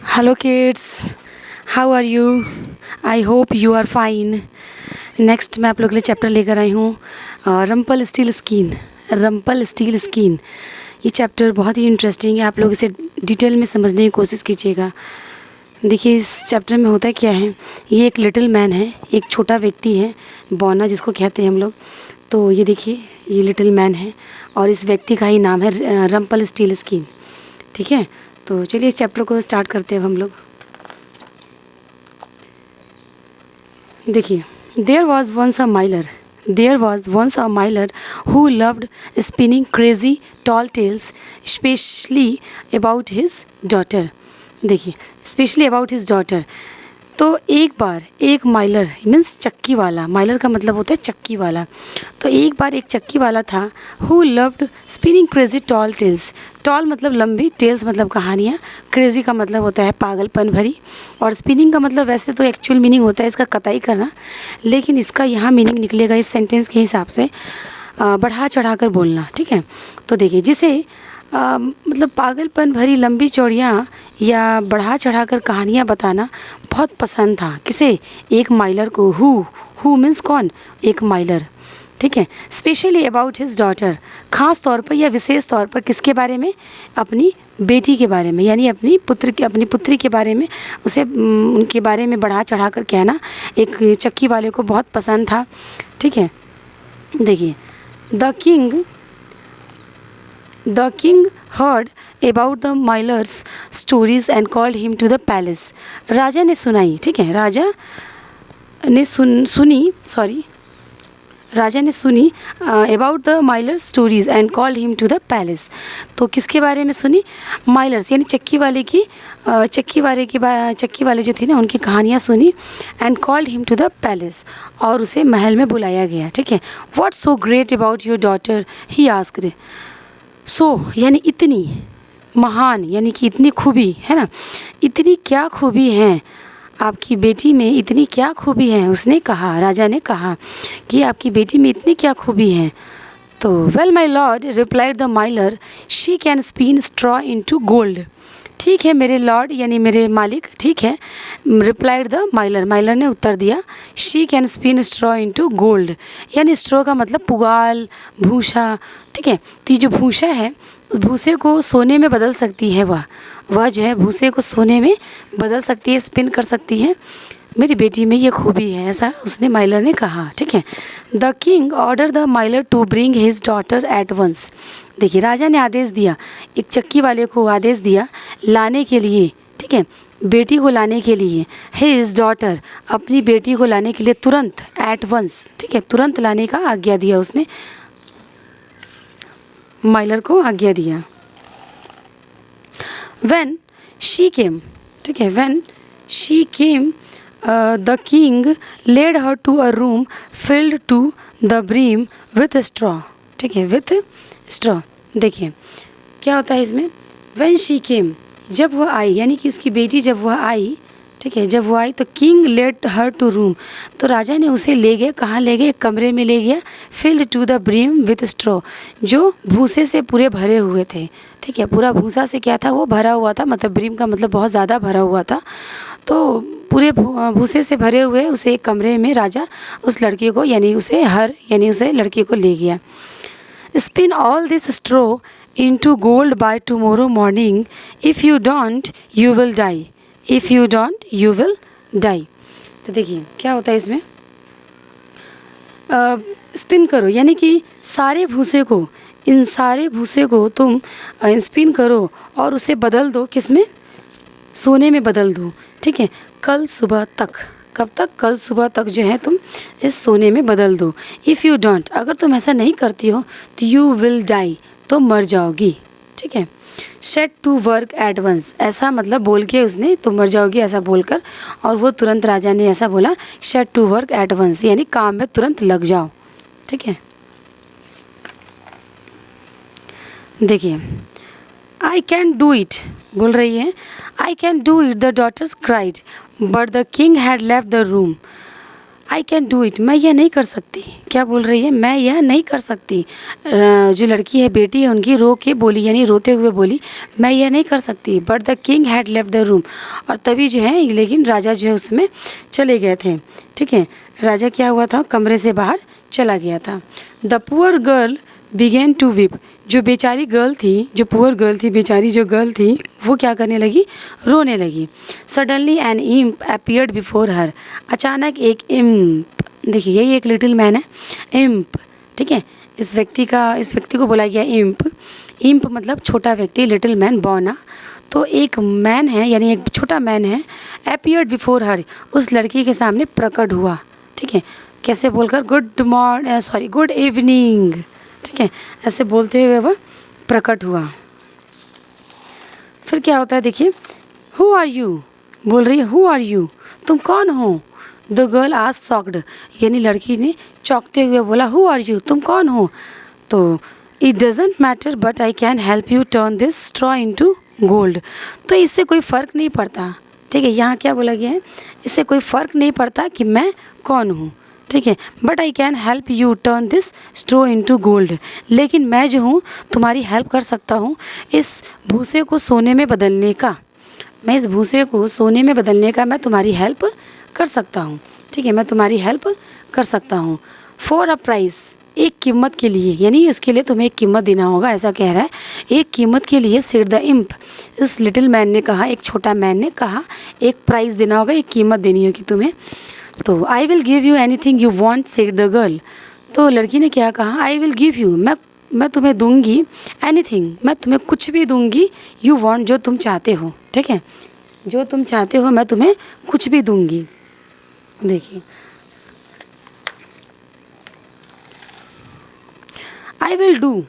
Hello kids, how are you? I hope you are fine. Next मैं आप लोग के लिए चैप्टर लेकर आई हूँ रम्पल स्टील स्किन। रम्पल स्टील स्किन ये चैप्टर बहुत ही इंटरेस्टिंग है। आप लोग इसे डिटेल में समझने की कोशिश कीजिएगा। देखिए इस चैप्टर में होता क्या है, ये एक लिटिल मैन है, एक छोटा व्यक्ति है, बौना जिसको कहते हैं हम लोग। तो ये देखिए ये लिटिल मैन है और इस व्यक्ति का ही नाम है रम्पल स्टील स्किन। ठीक है, तो चलिए इस चैप्टर को स्टार्ट करते हैं हम लोग। देखिए, there was once a miller who loved spinning crazy tall tales especially about his daughter. देखिए स्पेशली अबाउट हिज डॉटर। तो एक बार एक माइलर मीन्स चक्की वाला, माइलर का मतलब होता है चक्की वाला। तो एक बार एक चक्की वाला था who loved spinning crazy tall tales. Tall मतलब लंबी, टेल्स मतलब कहानियाँ, क्रेजी का मतलब होता है पागलपन भरी, और स्पिनिंग का मतलब वैसे तो एक्चुअल मीनिंग होता है इसका कताई करना, लेकिन इसका यहाँ मीनिंग निकलेगा इस सेंटेंस के हिसाब से बढ़ा चढ़ा कर बोलना। ठीक है, तो देखिए जिसे मतलब पागलपन भरी लंबी चौड़ियाँ या बढ़ा चढ़ा कर कहानियाँ बताना बहुत पसंद था। किसे? एक माइलर को। हु मीन्स कौन? एक माइलर। ठीक है, स्पेशली अबाउट हिज डॉटर, ख़ास तौर पर या विशेष तौर पर किसके बारे में? अपनी बेटी के बारे में, यानी अपनी पुत्री के बारे में उसे उनके बारे में बढ़ा चढ़ा कर कहना एक चक्की वाले को बहुत पसंद था। ठीक है, देखिए the king heard about the Miller's stories and called him to the palace। राजा ने सुनाई, ठीक है, राजा ने सुनी about the miller's stories and called him to the palace. तो किसके बारे में सुनी? माइलर्स यानी चक्की वाले जो थे ना उनकी कहानियाँ सुनी। And called him to the palace, और उसे महल में बुलाया गया। ठीक है, what so great about your daughter he asked. So यानी इतनी, महान यानी कि इतनी खूबी है ना, इतनी क्या खूबी है आपकी बेटी में, इतनी क्या खूबी है? उसने कहा, राजा ने कहा कि आपकी बेटी में इतनी क्या खूबी है? तो well my lord replied the Mylar, she can spin straw into gold. ठीक है मेरे लॉर्ड यानी मेरे मालिक, ठीक है। रिप्लाइड द माइलर, माइलर ने उत्तर दिया, she can spin straw into gold, यानी स्ट्रॉ का मतलब पुगाल, भूसा। ठीक है, तो ये जो भूसा है उस भूसे को सोने में बदल सकती है, वह जो है भूसे को सोने में बदल सकती है, स्पिन कर सकती है। मेरी बेटी में ये खूबी है, ऐसा उसने माइलर ने कहा। ठीक है, the king order the miller to bring his daughter at once. देखिए राजा ने आदेश दिया, एक चक्की वाले को आदेश दिया लाने के लिए, ठीक है, बेटी को लाने के लिए, हिज डॉटर अपनी बेटी को लाने के लिए तुरंत, एट वंस, ठीक है, तुरंत लाने का आज्ञा दिया उसने, माइलर को आज्ञा दिया। व्हेन शी केम, ठीक है, when she came the king led her to a room filled to the brim with straw. ठीक है, विथ स्ट्रॉ। देखिए क्या होता है इसमें, व्हेन शी केम, जब वह आई, यानी कि उसकी बेटी जब वह आई, ठीक है, जब वो आई तो king let her to room, तो राजा ने उसे ले गए, कहाँ ले गए? एक कमरे में ले गया, filled to the brim with straw, जो भूसे से पूरे भरे हुए थे। ठीक है, पूरा भूसा से क्या था? वो भरा हुआ था, मतलब ब्रीम का मतलब बहुत ज़्यादा भरा हुआ था। तो पूरे भूसे से भरे हुए उसे एक कमरे में राजा उस लड़की को यानी उसे लड़की को ले गया। Spin all this straw into gold by tomorrow morning, if you don't you will die, if you don't you will die। तो देखिए क्या होता है इसमें, स्पिन करो यानी कि इन सारे भूसे को तुम स्पिन करो और उसे बदल दो, किसमें? सोने में बदल दो। ठीक है, कल सुबह तक, कब तक? कल सुबह तक जो है तुम इस सोने में बदल दो। इफ़ यू डोंट, अगर तुम ऐसा नहीं करती हो तो यू विल डाई, तो मर जाओगी। ठीक है, set to work at once, ऐसा मतलब बोल के उसने, तुम मर जाओगी ऐसा बोलकर, और वो तुरंत राजा ने ऐसा बोला, set to work at once, यानी काम में तुरंत लग जाओ। ठीक है, देखिए आई कैन डू इट, बोल रही है, I can do it the daughters cried, but the king had left the room. I can do it, मैं यह नहीं कर सकती। क्या बोल रही है? मैं यह नहीं कर सकती। जो लड़की है, बेटी है उनकी, रो के बोली, यानी रोते हुए बोली, मैं यह नहीं कर सकती। But the king had left the room, और तभी जो है, लेकिन राजा जो है उसमें चले गए थे। ठीक है, राजा क्या हुआ था, कमरे से बाहर चला गया था। The poor girl began to weep, जो बेचारी गर्ल थी, जो पुअर गर्ल थी, बेचारी जो गर्ल थी, वो क्या करने लगी, रोने लगी। Suddenly an imp appeared before her, अचानक एक इम्प, देखिए यही एक लिटिल मैन है, इम्प। ठीक है, इस व्यक्ति को बोला गया इम्प। इम्प मतलब छोटा व्यक्ति, लिटिल मैन, बौना। तो एक मैन है, यानी एक छोटा मैन है, अपीयर्ड बिफोर हर, उस लड़की के सामने प्रकट हुआ। ठीक है, कैसे बोलकर, गुड इवनिंग। ठीक है, ऐसे बोलते हुए वह प्रकट हुआ। फिर क्या होता है, देखिए, हु आर यू, बोल रही है हु आर यू, तुम कौन हो। द गर्ल आस्क शॉक्ड, यानी लड़की ने चौंकते हुए बोला, हु आर यू, तुम कौन हो। तो it doesn't matter but I can help you turn this straw into gold, तो इससे कोई फ़र्क नहीं पड़ता। ठीक है, यहाँ क्या बोला गया है, इससे कोई फ़र्क नहीं पड़ता कि मैं कौन हूँ। ठीक है, but I can help you turn this straw into gold, लेकिन मैं जो हूँ तुम्हारी हेल्प कर सकता हूँ इस भूसे को सोने में बदलने का। मैं इस भूसे को सोने में बदलने का मैं तुम्हारी हेल्प कर सकता हूँ। ठीक है, मैं तुम्हारी हेल्प कर सकता हूँ। फॉर अ प्राइस, एक कीमत के लिए, यानी उसके लिए तुम्हें एक कीमत देना होगा, ऐसा कह रहा है। एक कीमत के लिए, सेड द इम्प, इस लिटिल मैन ने कहा, एक छोटा मैन ने कहा, एक प्राइस देना होगा, एक कीमत देनी होगी तुम्हें। तो I will give you anything you want, said the girl. तो लड़की ने क्या कहा, आई विल गिव यू, मैं तुम्हें दूंगी, एनीथिंग, मैं तुम्हें कुछ भी दूंगी, यू वांट, जो तुम चाहते हो। ठीक है, जो तुम चाहते हो मैं तुम्हें कुछ भी दूंगी। देखिए, आई विल डू,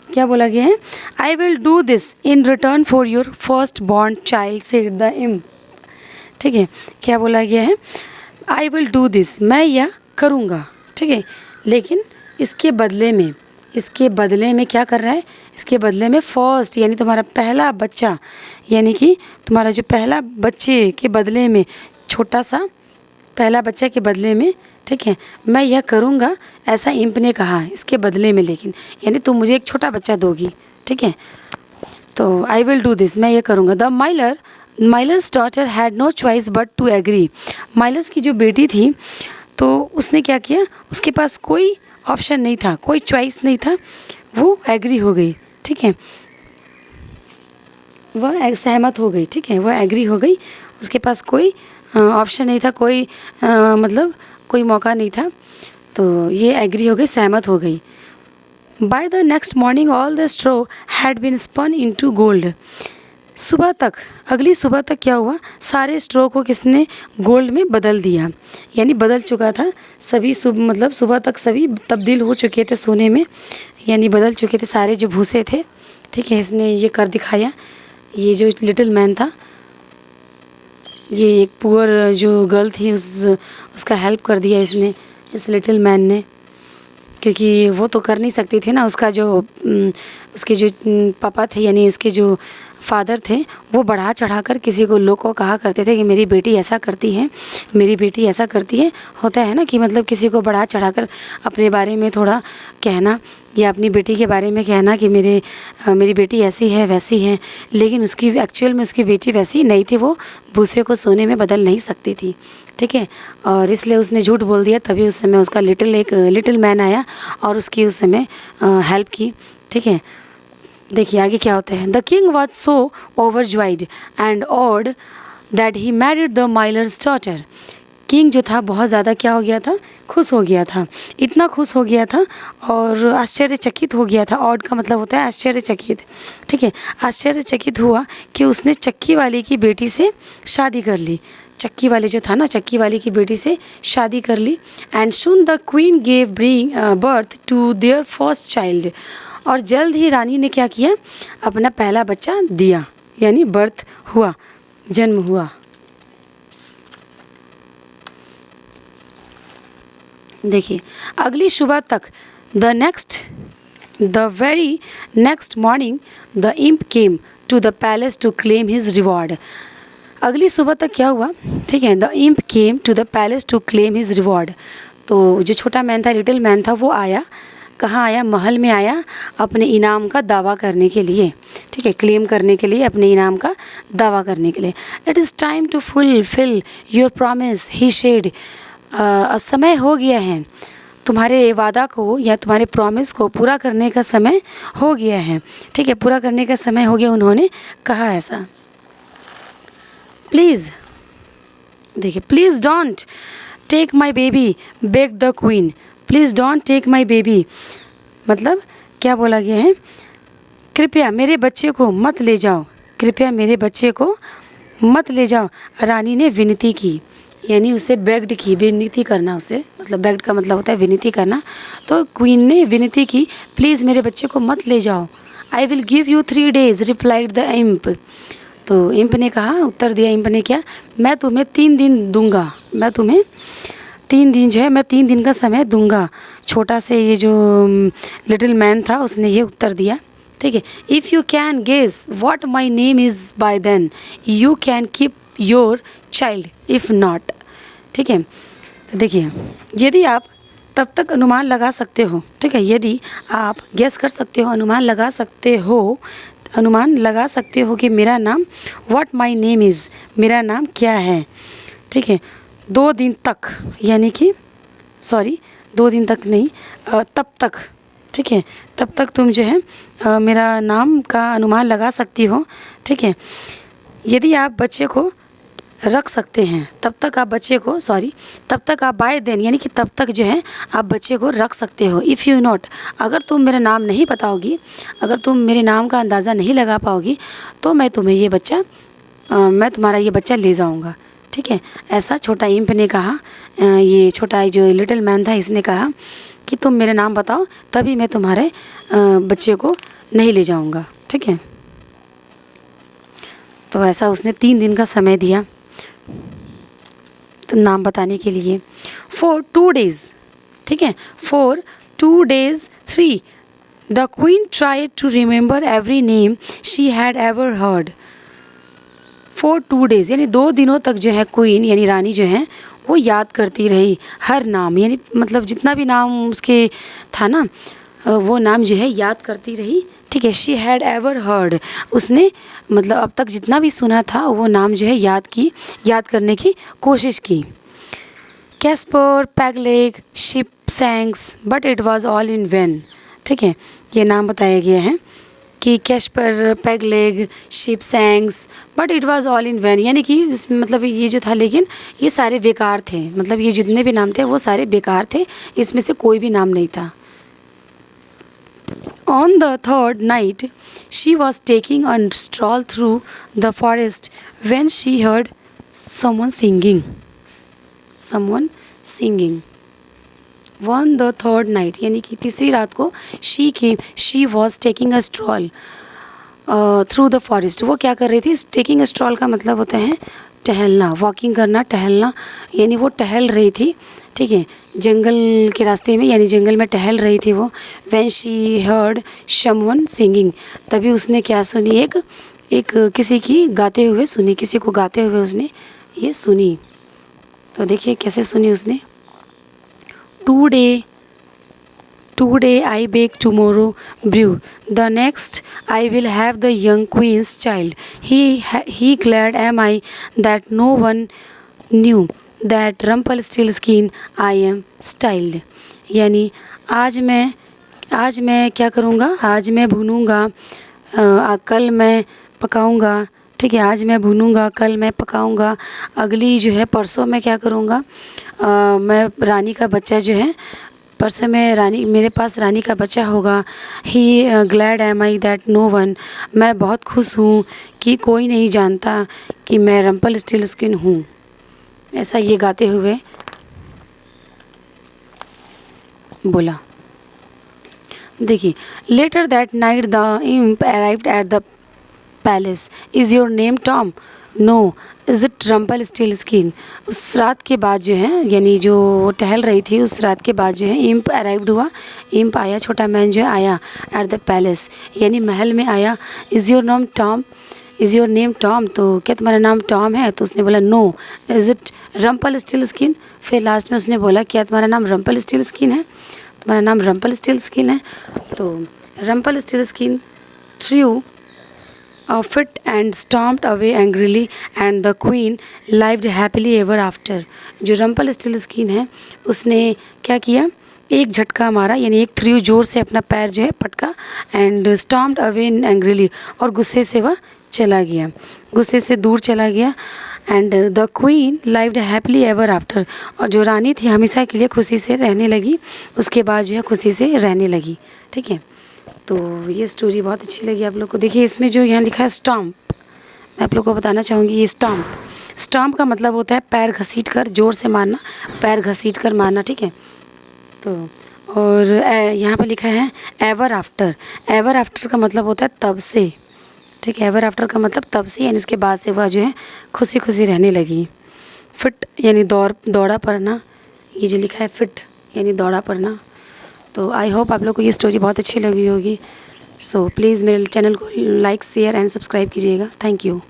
क्या बोला गया है, I will do this in return for your first born child, said the imp. ठीक है, क्या बोला गया है, आई विल डू दिस, मैं यह करूँगा। ठीक है, लेकिन इसके बदले में क्या कर रहा है, इसके बदले में फर्स्ट, यानी तुम्हारा पहला बच्चा, यानी कि तुम्हारा जो पहला बच्चे के बदले में, छोटा सा पहला बच्चा के बदले में, ठीक है, मैं यह करूँगा, ऐसा इम्प ने कहा इसके बदले में, लेकिन यानी तुम मुझे एक छोटा बच्चा दोगी। ठीक है, तो आई विल डू दिस, मैं ये करूँगा। The miller's daughter had no choice but to agree, miller's की जो बेटी थी, तो उसने क्या किया, उसके पास कोई ऑप्शन नहीं था, कोई चॉइस नहीं था, वो एग्री हो गई। ठीक है, वह सहमत हो गई। ठीक है, वह एग्री हो गई, उसके पास कोई ऑप्शन नहीं था, कोई मतलब कोई मौका नहीं था, तो ये एग्री हो गई, सहमत हो गई। By the next morning all the straw had been spun into gold, सुबह तक, अगली सुबह तक क्या हुआ, सारे स्ट्रो को किसने गोल्ड में बदल दिया, यानी बदल चुका था सभी, मतलब सुबह तक सभी तब्दील हो चुके थे सोने में, यानी बदल चुके थे सारे जो भूसे थे। ठीक है, इसने ये कर दिखाया, ये जो लिटिल मैन था, ये एक पुअर जो गर्ल थी, उसका हेल्प कर दिया इसने, इस लिटिल मैन ने, क्योंकि वो तो कर नहीं सकती थी ना, उसका जो उसके जो पापा थे, यानी उसके जो फादर थे, वो बढ़ा चढ़ा कर किसी को, लोग को कहा करते थे कि मेरी बेटी ऐसा करती है, मेरी बेटी ऐसा करती है। होता है ना कि मतलब किसी को बढ़ा चढ़ा कर अपने बारे में थोड़ा कहना, या अपनी बेटी के बारे में कहना कि मेरी बेटी ऐसी है वैसी है, लेकिन उसकी एक्चुअल में उसकी बेटी वैसी नहीं थी, वो भूसे को सोने में बदल नहीं सकती थी। ठीक है, और इसलिए उसने झूठ बोल दिया, तभी उस समय उसका लिटिल मैन आया और उसकी उस समय हेल्प की। ठीक है, देखिए आगे क्या होता है। The king was so overjoyed and awed that he married the miller's daughter, king जो था बहुत ज़्यादा क्या हो गया था, खुश हो गया था, इतना खुश हो गया था और आश्चर्यचकित हो गया था। ऑड का मतलब होता है आश्चर्यचकित। ठीक है, आश्चर्यचकित हुआ कि उसने चक्की वाले की बेटी से शादी कर ली, चक्की वाले जो था ना, चक्की वाले की बेटी से शादी कर ली। And soon the queen gave birth to their first child, और जल्द ही रानी ने क्या किया, अपना पहला बच्चा दिया, यानी बर्थ हुआ, जन्म हुआ। देखिए अगली सुबह तक, the very next morning the imp came to the palace to claim his reward, अगली सुबह तक क्या हुआ, ठीक है, the imp came to the palace to claim his reward. तो जो छोटा मैन था, लिटिल मैन था, वो आया, कहाँ आया, महल में आया अपने इनाम का दावा करने के लिए, ठीक है, क्लेम करने के लिए, अपने इनाम का दावा करने के लिए। It is time to fulfil your promise he said. समय हो गया है, तुम्हारे वादा को या तुम्हारे प्रॉमिस को पूरा करने का समय हो गया है, ठीक है, पूरा करने का समय हो गया, उन्होंने कहा ऐसा। प्लीज़, देखिए, please don't take my baby, beg the queen. Please don't take my baby, मतलब क्या बोला गया है, कृपया मेरे बच्चे को मत ले जाओ, कृपया मेरे बच्चे को मत ले जाओ। रानी ने विनती की, यानी उसे बेग्ड की, विनती करना, उसे मतलब बेग्ड का मतलब होता है विनती करना। तो क्वीन ने विनती की, प्लीज़ मेरे बच्चे को मत ले जाओ। I will give you 3 days, replied the imp. तो इम्प ने कहा, उत्तर दिया इम्प ने क्या, मैं तुम्हें 3 दिन दूंगा, मैं तुम्हें 3 दिन जो है, मैं 3 दिन का समय दूंगा। छोटा से ये जो लिटिल मैन था, उसने ये उत्तर दिया, ठीक है। If you can guess what my name is by then you can keep your child, if not, ठीक है। तो देखिए, यदि आप तब तक अनुमान लगा सकते हो, ठीक है, यदि आप गेस कर सकते हो, अनुमान लगा सकते हो, अनुमान लगा सकते हो कि मेरा नाम, व्हाट माई नेम इज़, मेरा नाम क्या है, ठीक है, 2 दिन तक, यानी कि सॉरी 2 दिन तक नहीं, तब तक, ठीक है, तब तक तुम जो है मेरा नाम का अनुमान लगा सकती हो, ठीक है। यदि आप बच्चे को रख सकते हैं, तब तक आप बच्चे को, सॉरी, तब तक आप बाय देन, यानी कि तब तक जो है आप बच्चे को रख सकते हो। इफ़ यू नॉट, अगर तुम मेरा नाम नहीं बताओगी, अगर तुम मेरे नाम का अंदाज़ा नहीं लगा पाओगी, तो मैं तुम्हें ये बच्चा, मैं तुम्हारा ये बच्चा ले जाऊँगा, ठीक है। ऐसा छोटा इम्प ने कहा, ये छोटा जो लिटिल मैन था, इसने कहा कि तुम मेरा नाम बताओ, तभी मैं तुम्हारे बच्चे को नहीं ले जाऊँगा, ठीक है। तो ऐसा उसने 3 दिन का समय दिया तो नाम बताने के लिए। फॉर 2 days, ठीक है, for 2 days 3 the queen tried to remember every name she had ever heard. For 2 days, यानी 2 दिनों तक जो है क्वीन, यानी रानी जो है, वो याद करती रही हर नाम, यानी मतलब जितना भी नाम उसके था ना, वो नाम जो है याद करती रही, ठीक है। शी हैड एवर हर्ड, उसने मतलब अब तक जितना भी सुना था वो नाम जो है याद करने की कोशिश की। Casper, Pegleg, sheepshanks, but it was all in vain, ठीक है। ये नाम बताया गया है कि Casper, Pegleg, sheepshanks, but it was all in vain, यानी कि मतलब ये जो था, लेकिन ये सारे बेकार थे, मतलब ये जितने भी नाम थे वो सारे बेकार थे, इसमें से कोई भी नाम नहीं था। On the 3rd night, she was taking a stroll through the forest when she heard someone singing. Someone singing. On the 3rd night, यानी कि तीसरी रात को, she was taking a stroll through the forest. वो क्या कर रही थी? Taking a stroll का मतलब होता है टहलना, वॉकिंग करना, टहलना, यानी वो टहल रही थी, ठीक है, जंगल के रास्ते में, यानी जंगल में टहल रही थी वो। When she heard someone singing, तभी उसने क्या सुनी, एक किसी की गाते हुए सुनी, किसी को गाते हुए उसने ये सुनी। तो देखिए कैसे सुनी उसने। Today I bake, tomorrow brew. The next I will have the young queen's child. He glad am I that no one knew that Rumpelstiltskin I am styled. यानी आज मैं क्या करूँगा, आज मैं भूनूँगा, कल मैं पकाऊँगा, ठीक है, आज मैं भूनूँगा, कल मैं पकाऊँगा, अगली जो है परसों मैं क्या करूँगा, मैं रानी का बच्चा जो है, परसों में मेरे पास रानी का बच्चा होगा। He glad am I that no one, मैं बहुत खुश हूँ कि कोई नहीं जानता कि मैं रम्पलस्टिल्टस्किन हूँ। ऐसा ये गाते हुए बोला। देखिए, later that night the imp arrived at the palace. Is your name Tom? No. Is it Rumpelstiltskin? उस रात के बाद जो है, यानी जो टहल रही थी, उस रात के बाद जो है इम्प अराइव्ड हुआ, इम्प आया, छोटा मैन जो है आया एट द पैलेस, यानी महल में आया। Is your name Tom? Is your name Tom, तो क्या तुम्हारा नाम टॉम है? तो उसने बोला no. Is it Rumpelstiltskin? फिर लास्ट में उसने बोला क्या तुम्हारा नाम रम्पल स्टिल स्किन है? तुम्हारा नाम रम्पल स्टिल स्किन है? तो Rumpelstiltskin threw fit and stomped away angrily and the queen lived happily ever after। जो रम्पल स्टिल स्किन है उसने क्या किया, एक झटका मारा, यानी एक थ्रू जोर से अपना पैर जो है पटका, एंड स्टॉम्प्ड अवे एंग्रीली, और गुस्से से वह चला गया, गुस्से से दूर चला गया। And the queen lived happily ever after, और जो रानी थी हमेशा के लिए खुशी से रहने लगी, उसके बाद जो है खुशी से रहने लगी। ठीक है, तो ये स्टोरी बहुत अच्छी लगी आप लोग को। देखिए इसमें जो यहाँ लिखा है स्टॉम्प, मैं आप लोग को बताना चाहूँगी ये स्टॉम्प, स्टॉम्प का मतलब होता है पैर घसीट कर जोर से मारना, पैर घसीट कर मारना। ठीक है, तो और यहाँ पर लिखा है एवर आफ्टर, एवर आफ्टर का मतलब होता है तब से। ठीक है, एवर आफ्टर का मतलब तब से, यानी उसके बाद से वह जो है खुशी खुशी रहने लगी। फिट यानी दौड़ा पड़ना, ये जो लिखा है फिट यानी दौड़ा पड़ना। तो आई होप आप लोग को ये स्टोरी बहुत अच्छी लगी होगी। सो प्लीज़ मेरे चैनल को लाइक शेयर एंड सब्सक्राइब कीजिएगा। Thank you.